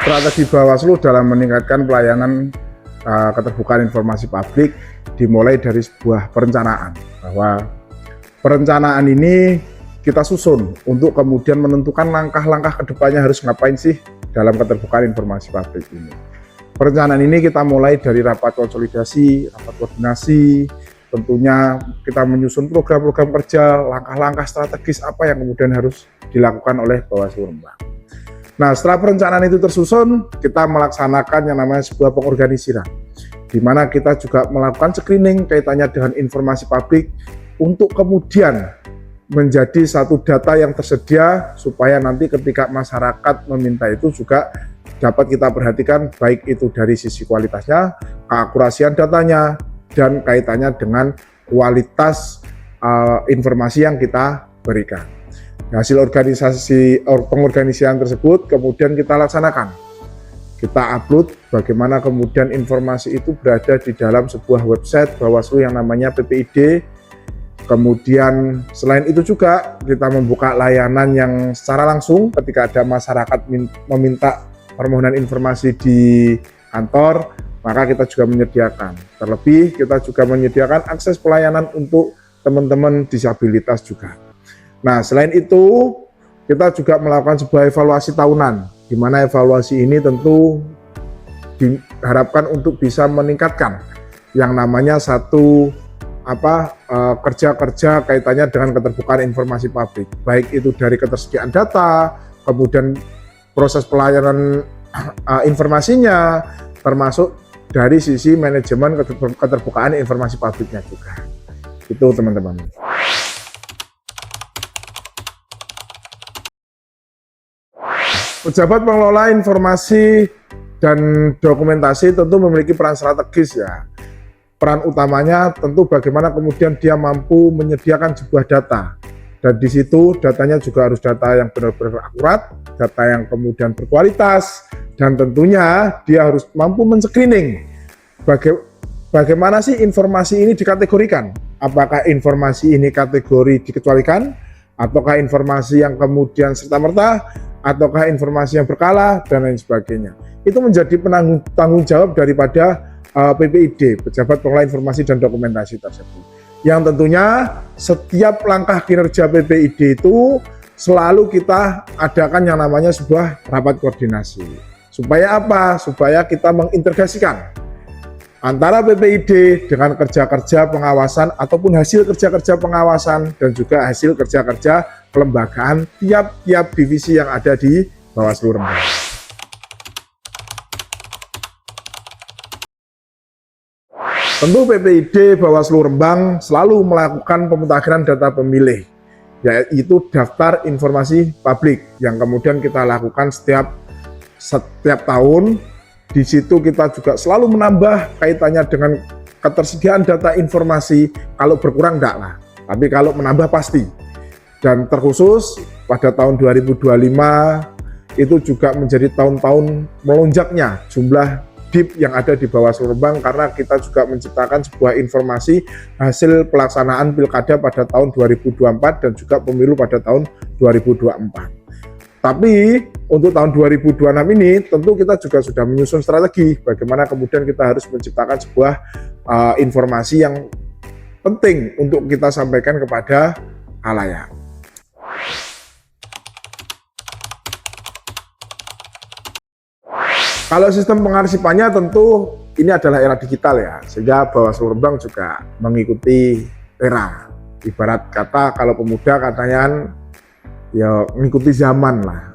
Strategi Bawaslu dalam meningkatkan pelayanan keterbukaan informasi publik dimulai dari sebuah perencanaan, bahwa perencanaan ini kita susun untuk kemudian menentukan langkah-langkah kedepannya harus ngapain sih dalam keterbukaan informasi publik ini. Perencanaan ini kita mulai dari rapat konsolidasi, rapat koordinasi, tentunya kita menyusun program-program kerja, langkah-langkah strategis apa yang kemudian harus dilakukan oleh Bawaslu Rembang. Nah, setelah perencanaan itu tersusun, kita melaksanakan yang namanya sebuah pengorganisiran, di mana kita juga melakukan screening kaitannya dengan informasi publik untuk kemudian menjadi satu data yang tersedia, supaya nanti ketika masyarakat meminta itu juga dapat kita perhatikan, baik itu dari sisi kualitasnya, keakurasian datanya, dan kaitannya dengan kualitas informasi yang kita berikan. Hasil pengorganisasian tersebut kemudian kita laksanakan. Kita upload bagaimana kemudian informasi itu berada di dalam sebuah website Bawaslu yang namanya PPID. Kemudian selain itu juga kita membuka layanan yang secara langsung ketika ada masyarakat meminta permohonan informasi di kantor, maka kita juga menyediakan. Terlebih kita juga menyediakan akses pelayanan untuk teman-teman disabilitas juga. Nah, selain itu kita juga melakukan sebuah evaluasi tahunan, di mana evaluasi ini tentu diharapkan untuk bisa meningkatkan yang namanya satu kerja-kerja kaitannya dengan keterbukaan informasi publik, baik itu dari ketersediaan data, kemudian proses pelayanan informasinya, termasuk dari sisi manajemen keterbukaan informasi publiknya juga. Itu teman-teman. Pejabat pengelola informasi dan dokumentasi tentu memiliki peran strategis ya. Peran utamanya tentu bagaimana kemudian dia mampu menyediakan sebuah data. Dan di situ datanya juga harus data yang benar-benar akurat, data yang kemudian berkualitas, dan tentunya dia harus mampu men-screening. Bagaimana sih informasi ini dikategorikan? Apakah informasi ini kategori dikecualikan? Ataukah informasi yang kemudian serta-merta? Ataukah informasi yang berkala, dan lain sebagainya. Itu menjadi tanggung jawab daripada PPID, Pejabat Pengelola Informasi dan Dokumentasi tersebut. Yang tentunya setiap langkah kinerja PPID itu selalu kita adakan yang namanya sebuah rapat koordinasi. Supaya apa? Supaya kita mengintegrasikan antara PPID dengan kerja-kerja pengawasan ataupun hasil kerja-kerja pengawasan dan juga hasil kerja-kerja kelembagaan tiap-tiap divisi yang ada di Bawaslu Rembang. Tentu PPID Bawaslu Rembang selalu melakukan pemutakhiran data pemilih, yaitu daftar informasi publik yang kemudian kita lakukan setiap tahun. Di situ kita juga selalu menambah kaitannya dengan ketersediaan data informasi. Kalau berkurang enggak lah, tapi kalau menambah pasti. Dan terkhusus pada tahun 2025 itu juga menjadi tahun-tahun melonjaknya jumlah DIP yang ada di Bawaslu Rembang, karena kita juga menciptakan sebuah informasi hasil pelaksanaan pilkada pada tahun 2024 dan juga pemilu pada tahun 2024. Tapi untuk tahun 2026 ini tentu kita juga sudah menyusun strategi bagaimana kemudian kita harus menciptakan sebuah informasi yang penting untuk kita sampaikan kepada khalayak. Kalau sistem pengarsipannya tentu ini adalah era digital ya, sehingga Bawaslu Rembang juga mengikuti era. Ibarat kata kalau pemuda katanya ya mengikuti zaman lah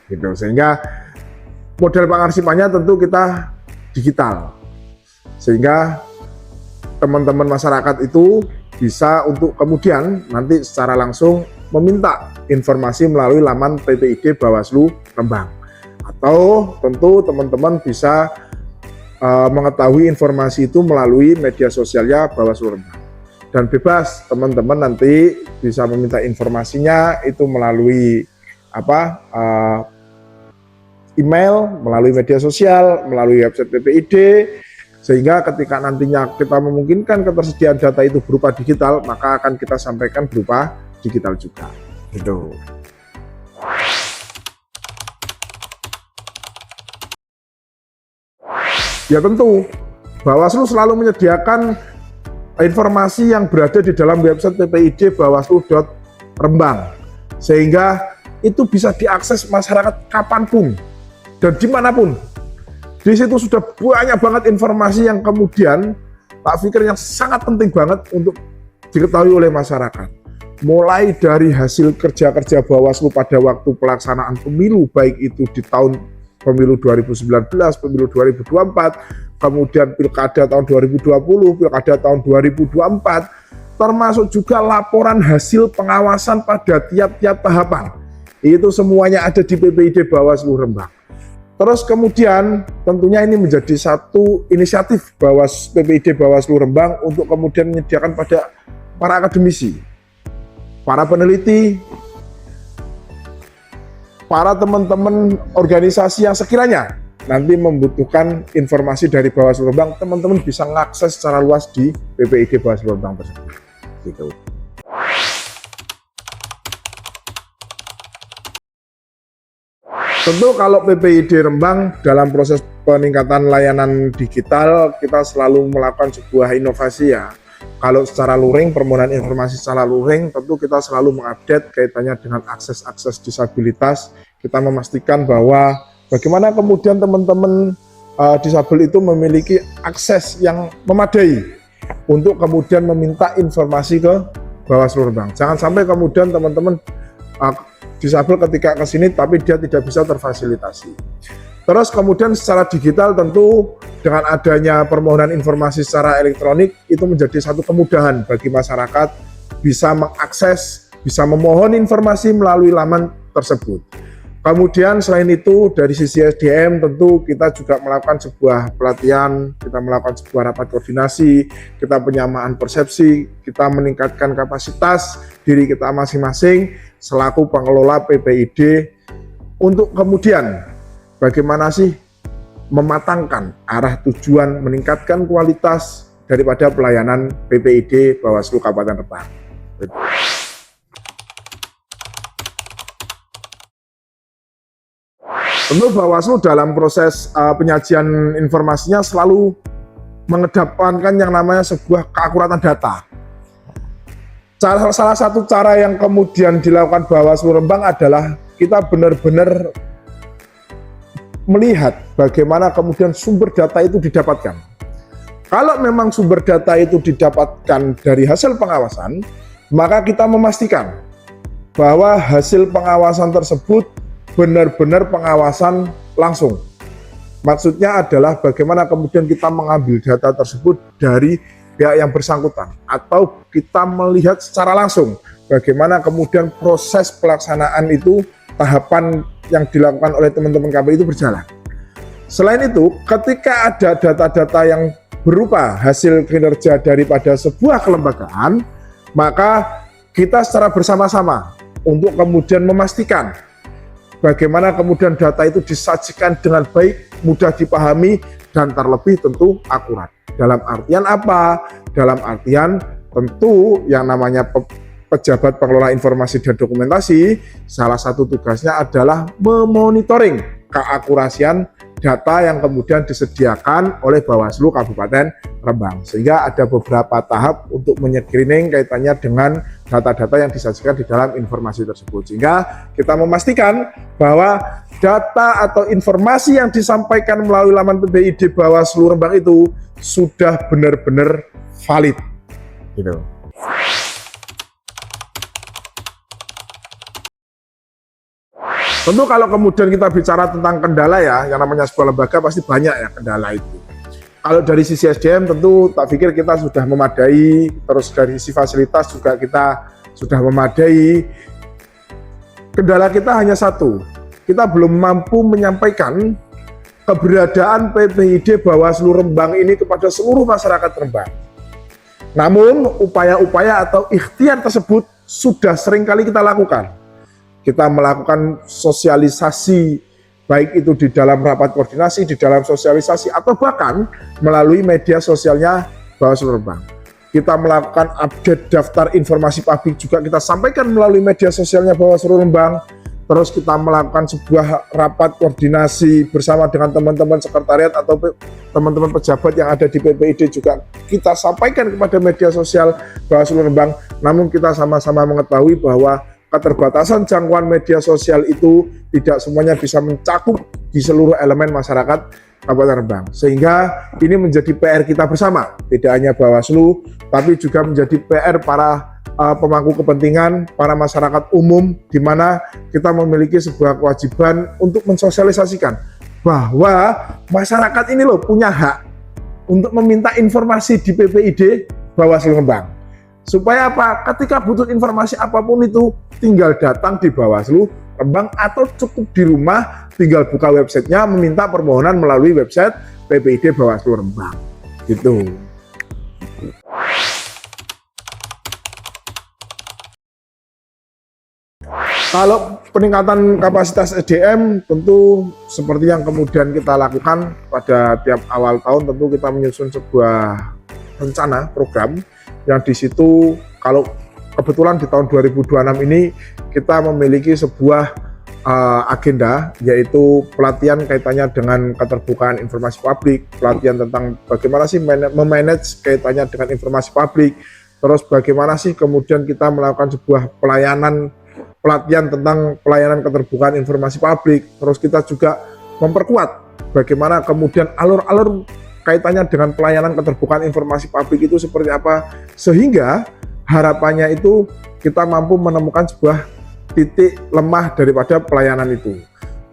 gitu, sehingga model pengarsipannya tentu kita digital, sehingga teman-teman masyarakat itu bisa untuk kemudian nanti secara langsung meminta informasi melalui laman PPID Bawaslu Rembang, atau tentu teman-teman bisa mengetahui informasi itu melalui media sosialnya Bawaslu Rembang. Dan bebas teman-teman nanti bisa meminta informasinya itu melalui email, melalui media sosial, melalui website PPID, sehingga ketika nantinya kita memungkinkan ketersediaan data itu berupa digital, maka akan kita sampaikan berupa digital juga gitu. Ya tentu, Bawaslu selalu menyediakan informasi yang berada di dalam website PPID bawaslu.rembang, sehingga itu bisa diakses masyarakat kapanpun dan dimanapun. Di situ sudah banyak banget informasi yang kemudian tak pikir yang sangat penting banget untuk diketahui oleh masyarakat. Mulai dari hasil kerja-kerja Bawaslu pada waktu pelaksanaan pemilu, baik itu di tahun pemilu 2019, pemilu 2024, kemudian pilkada tahun 2020, pilkada tahun 2024, termasuk juga laporan hasil pengawasan pada tiap-tiap tahapan. Itu semuanya ada di PPID Bawaslu Rembang. Terus kemudian tentunya ini menjadi satu inisiatif PPID Bawaslu Rembang untuk kemudian menyediakan pada para akademisi, para peneliti, para teman-teman organisasi yang sekiranya nanti membutuhkan informasi dari Bawaslu Rembang, teman-teman bisa mengakses secara luas di PPID Bawaslu Rembang tersebut. Gitu. Tentu kalau PPID Rembang dalam proses peningkatan layanan digital, kita selalu melakukan sebuah inovasi ya. Kalau secara luring, permohonan informasi secara luring, tentu kita selalu mengupdate kaitannya dengan akses disabilitas. Kita memastikan bahwa bagaimana kemudian teman-teman disabel itu memiliki akses yang memadai untuk kemudian meminta informasi ke Bawaslu Rembang. Jangan sampai kemudian teman-teman disabel ketika ke sini tapi dia tidak bisa terfasilitasi. Terus kemudian secara digital tentu dengan adanya permohonan informasi secara elektronik itu menjadi satu kemudahan bagi masyarakat bisa mengakses, bisa memohon informasi melalui laman tersebut. Kemudian selain itu dari sisi SDM tentu kita juga melakukan sebuah pelatihan, kita melakukan sebuah rapat koordinasi, kita penyamaan persepsi, kita meningkatkan kapasitas diri kita masing-masing selaku pengelola PPID untuk kemudian bagaimana sih mematangkan arah tujuan meningkatkan kualitas daripada pelayanan PPID Bawaslu Kabupaten Rembang. Tentu Bawaslu dalam proses penyajian informasinya selalu mengedepankan yang namanya sebuah keakuratan data. Salah satu cara yang kemudian dilakukan Bawaslu Rembang adalah kita benar-benar melihat bagaimana kemudian sumber data itu didapatkan. Kalau memang sumber data itu didapatkan dari hasil pengawasan, maka kita memastikan bahwa hasil pengawasan tersebut benar-benar pengawasan langsung. Maksudnya adalah bagaimana kemudian kita mengambil data tersebut dari pihak yang bersangkutan atau kita melihat secara langsung bagaimana kemudian proses pelaksanaan itu, tahapan yang dilakukan oleh teman-teman KPI itu berjalan. Selain itu, ketika ada data-data yang berupa hasil kinerja daripada sebuah kelembagaan, maka kita secara bersama-sama untuk kemudian memastikan bagaimana kemudian data itu disajikan dengan baik, mudah dipahami, dan terlebih tentu akurat. Dalam artian apa? Dalam artian tentu yang namanya pejabat pengelola informasi dan dokumentasi, salah satu tugasnya adalah memonitoring keakurasian data yang kemudian disediakan oleh Bawaslu Kabupaten Rembang. Sehingga ada beberapa tahap untuk menycreening kaitannya dengan data-data yang disajikan di dalam informasi tersebut. Sehingga kita memastikan bahwa data atau informasi yang disampaikan melalui laman PPID Bawaslu Rembang itu sudah benar-benar valid. Gitu. Tentu kalau kemudian kita bicara tentang kendala ya, yang namanya sebuah lembaga pasti banyak ya kendala itu. Kalau dari sisi SDM tentu tak pikir kita sudah memadai, terus dari sisi fasilitas juga kita sudah memadai. Kendala kita hanya satu, kita belum mampu menyampaikan keberadaan PPID Bawaslu Rembang ini kepada seluruh masyarakat Rembang. Namun upaya-upaya atau ikhtiar tersebut sudah sering kali kita lakukan. Kita melakukan sosialisasi, baik itu di dalam rapat koordinasi, di dalam sosialisasi, atau bahkan melalui media sosialnya Bawaslu Rembang. Kita melakukan update daftar informasi publik juga kita sampaikan melalui media sosialnya Bawaslu Rembang. terus kita melakukan sebuah rapat koordinasi bersama dengan teman-teman sekretariat atau teman-teman pejabat yang ada di PPID juga kita sampaikan kepada media sosial Bawaslu Rembang. Namun kita sama-sama mengetahui bahwa keterbatasan jangkauan media sosial itu tidak semuanya bisa mencakup di seluruh elemen masyarakat Kabupaten Rembang. Sehingga ini menjadi PR kita bersama, tidak hanya Bawaslu, tapi juga menjadi PR para pemangku kepentingan, para masyarakat umum, di mana kita memiliki sebuah kewajiban untuk mensosialisasikan bahwa masyarakat ini loh punya hak untuk meminta informasi di PPID Bawaslu Rembang. Supaya apa? Ketika butuh informasi apapun itu, tinggal datang di Bawaslu Rembang atau cukup di rumah, tinggal buka websitenya, meminta permohonan melalui website PPID Bawaslu Rembang. Gitu. Kalau peningkatan kapasitas SDM tentu seperti yang kemudian kita lakukan pada tiap awal tahun, tentu kita menyusun sebuah rencana program yang di situ kalau kebetulan di tahun 2026 ini kita memiliki sebuah agenda, yaitu pelatihan kaitannya dengan keterbukaan informasi publik, pelatihan tentang bagaimana sih memanage kaitannya dengan informasi publik, terus bagaimana sih kemudian kita melakukan sebuah pelatihan tentang pelayanan keterbukaan informasi publik. Terus kita juga memperkuat bagaimana kemudian alur-alur kaitannya dengan pelayanan keterbukaan informasi publik itu seperti apa, sehingga harapannya itu kita mampu menemukan sebuah titik lemah daripada pelayanan itu.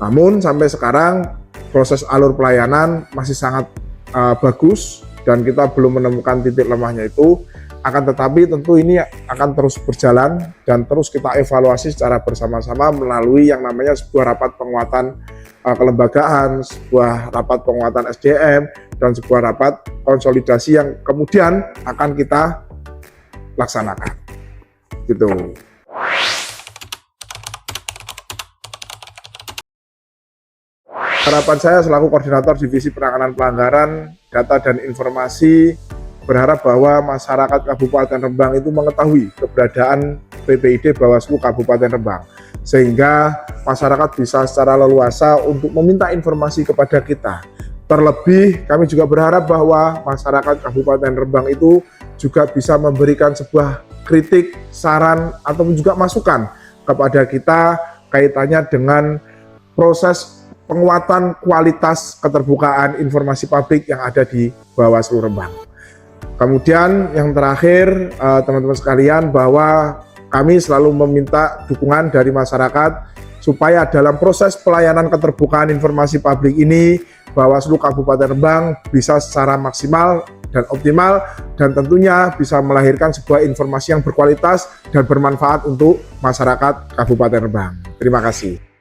Namun sampai sekarang proses alur pelayanan masih sangat bagus dan kita belum menemukan titik lemahnya itu. Akan tetapi tentu ini akan terus berjalan dan terus kita evaluasi secara bersama-sama melalui yang namanya sebuah rapat penguatan kelembagaan, sebuah rapat penguatan SDM, dan sebuah rapat konsolidasi yang kemudian akan kita laksanakan. Gitu. Harapan saya selaku koordinator Divisi Penanganan Pelanggaran Data dan Informasi berharap bahwa masyarakat Kabupaten Rembang itu mengetahui keberadaan PPID Bawaslu Kabupaten Rembang, sehingga masyarakat bisa secara leluasa untuk meminta informasi kepada kita. Terlebih kami juga berharap bahwa masyarakat Kabupaten Rembang itu juga bisa memberikan sebuah kritik, saran, ataupun juga masukan kepada kita kaitannya dengan proses penguatan kualitas keterbukaan informasi publik yang ada di Bawaslu Rembang. Kemudian yang terakhir teman-teman sekalian, bahwa kami selalu meminta dukungan dari masyarakat supaya dalam proses pelayanan keterbukaan informasi publik ini Bawaslu Kabupaten Rembang bisa secara maksimal dan optimal dan tentunya bisa melahirkan sebuah informasi yang berkualitas dan bermanfaat untuk masyarakat Kabupaten Rembang. Terima kasih.